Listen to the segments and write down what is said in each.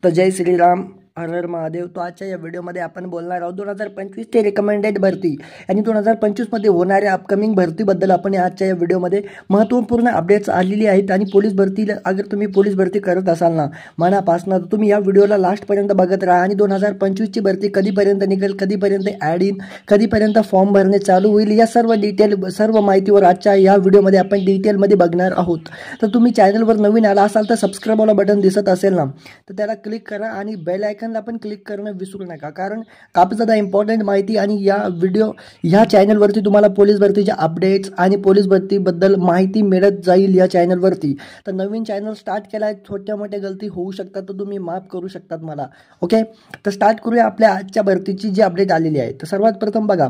तर जय श्रीराम, हर हर महादेव. तो आजच्या या व्हिडिओमध्ये आपण बोलणार आहोत 2025चे रिकमेंडेड भरती आणि 2025मध्ये होणाऱ्या अपकमिंग भरतीबद्दल आपण आजच्या या व्हिडिओमध्ये महत्त्वपूर्ण अपडेट्स आलेली आहेत. आणि पोलीस भरतीला अगर तुम्ही पोलीस भरती करत असाल ना मनापासून, तर तुम्ही या व्हिडिओला लास्टपर्यंत बघत राहा. आणि 2025ची भरती कधीपर्यंत निघेल, कधीपर्यंत ॲड इन, कधीपर्यंत फॉर्म भरणे चालू होईल, या सर्व माहितीवर आजच्या या व्हिडिओमध्ये आपण डिटेलमध्ये बघणार आहोत. तर तुम्ही चॅनलवर नवीन आला असाल तर सबस्क्राईबवाला बटन दिसत असेल ना, तर त्याला क्लिक करा आणि बेल आयकॉनला पण क्लिक करणं विसरू नका, कारण काफी ज्यादा इम्पॉर्टंट माहिती आणि ह्या चॅनलवरती तुम्हाला पोलीस भरतीच्या अपडेट्स आणि पोलीस भरतीबद्दल माहिती मिळत जाईल या चॅनलवरती. तर नवीन चॅनल स्टार्ट केला आहे, छोट्या मोठ्या गलती होऊ शकतात, तर तुम्ही माफ करू शकतात मला. ओके, तर स्टार्ट करूया आपल्या आजच्या भरतीची जी अपडेट आलेली आहे. तर सर्वात प्रथम बघा,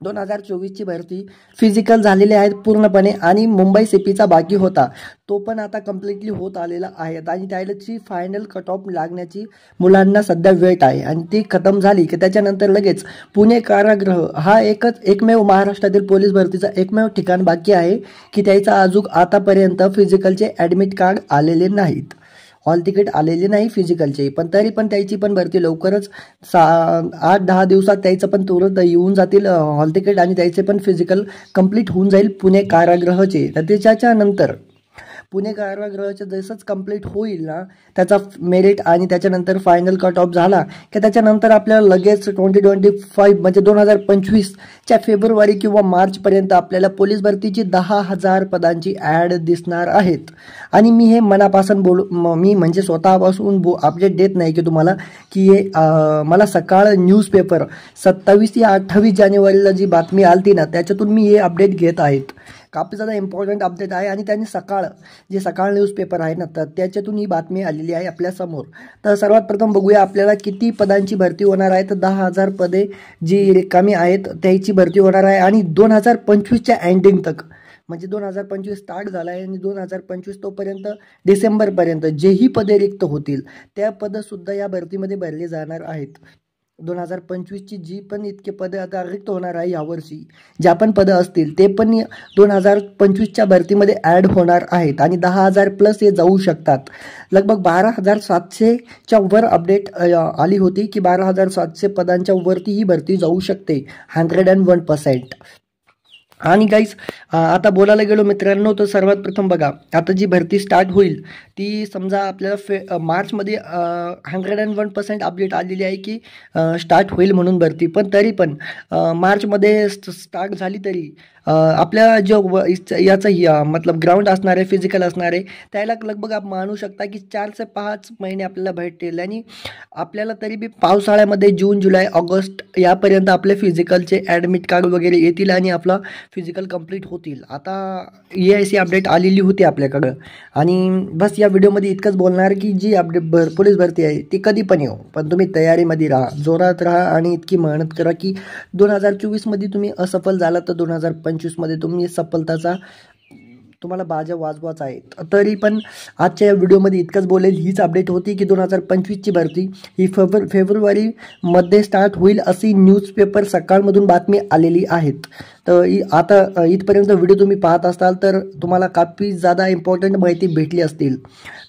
2024ची भरती फिजिकल झालेले आहेत पूर्णपणे आणि मुंबई सीपीचा बाकी होता, तो पण आता कम्प्लिटली होत आलेला आहे. आणि त्याची फायनल कट ऑफ लागण्याची मुलांना सध्या वेट आहे आणि ती खतम झाली की त्याच्यानंतर लगेच पुणे कारागृह हा एकमेव महाराष्ट्रातील पोलीस भरतीचा एकमेव ठिकाण बाकी आहे की त्याचा अजून आतापर्यंत फिजिकलचे ॲडमिट कार्ड आलेले नाहीत, हॉल तिकीट आलेले नाही फिजिकलचे. पण तरी पण त्याची पण भरती लवकरच 8-10 दिवसात त्याचं पण तुरंत येऊन जातील हॉल तिकीट आणि त्याचे पण फिजिकल कंप्लीट होऊन जाईल पुणे कारागृहाचे. तर त्याच्यानंतर पुणे कारागृहाचं जसंच कंप्लीट होईल ना त्याचा मेरिट आणि त्याच्यानंतर फायनल कट ऑफ झाला की त्याच्यानंतर आपल्याला लगेच 2025 म्हणजे 2025च्या फेब्रुवारी किंवा मार्चपर्यंत आपल्याला पोलीस भरतीची 10,000 पदांची ॲड दिसणार आहेत. आणि मी हे मनापासून मी म्हणजे स्वतःपासून अपडेट देत नाही की तुम्हाला की हे मला सकाळ न्यूजपेपर 27 या 28 जानेवारीला जी बातमी आलती ना त्याच्यातून मी हे अपडेट घेत आहेत. काफी ज्यादा इम्पॉर्टंट अपडेट आहे आणि त्यांनी सकाळ न्यूजपेपर आहे ना तर त्याच्यातून ही बातमी आलेली आहे आपल्यासमोर. तर सर्वात प्रथम बघूया आपल्याला किती पदांची भरती होणार आहे. तर 10,000 पदे जी रिकामी आहेत त्याची भरती होणार आहे आणि 2025च्या एंडिंग तक, म्हणजे 2025 स्टार्ट झाला आहे आणि 2025 तोपर्यंत डिसेंबरपर्यंत जेही पदे रिक्त होतील त्या पदसुद्धा या भरतीमध्ये भरली जाणार आहेत. 2025ची जी पण इतके पदे आता रिक्त होणार आहे यावर्षी, ज्या पण पदं असतील ते पण 2025च्या भरतीमध्ये ॲड होणार आहेत आणि 10,000 प्लस हे जाऊ शकतात. लगभग 12,700च्या वर अपडेट आली होती की 12,700 पदांच्या वरती ही भरती जाऊ शकते 101%. आणि गाईज आता बोलायला गेलो मित्रांनो, तर सर्वात प्रथम बघा, आता जी भरती स्टार्ट होईल ती समजा आपल्याला मार्चमध्ये 101% अपडेट आलेली आहे की स्टार्ट होईल म्हणून भरती. पण तरी पण मार्चमध्ये स्टार्ट झाली तरी आपल्या जो याचं मतलब ग्राउंड असणार आहे, फिजिकल असणार आहे, त्याला लगभग आपण मानू शकता की 4 ते 5 महिने आपल्याला भेटतील. आणि आपल्याला तरी बी पावसाळ्यामध्ये जून, जुलै, ऑगस्ट यापर्यंत आपले फिजिकलचे ॲडमिट कार्ड वगैरे येतील आणि आपला फिजिकल कंप्लीट होतील. आता EIC अपडेट आलेली होती आपल्याकडं. आणि बस या व्हिडिओमध्ये इतकंच बोलणार की जी अपडेट पोलीस भरती आहे ती कधी पण येऊ, पण तुम्ही तयारीमध्ये राहा, जोरात राहा आणि इतकी मेहनत करा की 2024मध्ये तुम्ही असफल झाला तर 2025मध्ये तुम्ही सफलताचा तुम्हाला बाजा वाजवायचा आहे. तरी पण आजच्या या व्हिडिओमध्ये इतकंच बोलेल. हीच अपडेट होती की 2025ची भरती ही फेब्रुवारीमध्ये स्टार्ट होईल अशी न्यूजपेपर सकाळमधून बातमी आलेली आहेत. तर आता इथपर्यंत व्हिडिओ तुम्ही पाहत असाल तर तुम्हाला काफी ज्यादा इम्पॉर्टंट माहिती भेटली असतील.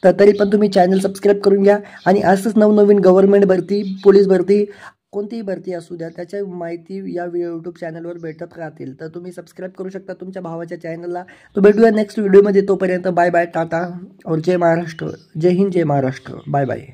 तर तरी पण तुम्ही चॅनल सबस्क्राईब करून घ्या आणि असंच नवनवीन गव्हर्नमेंट भरती, पोलीस भरती, कोणतीही भरती असू द्या त्याच्या माहिती या यूट्यूब चॅनलवर भेटत राहतील. तर तुम्ही सबस्क्राईब करू शकता तुमच्या भावाच्या चॅनलला. तर भेटूया नेक्स्ट व्हिडिओमध्ये. तोपर्यंत बाय बाय, टाटा और जय महाराष्ट्र, जय हिंद, जय महाराष्ट्र, बाय बाय.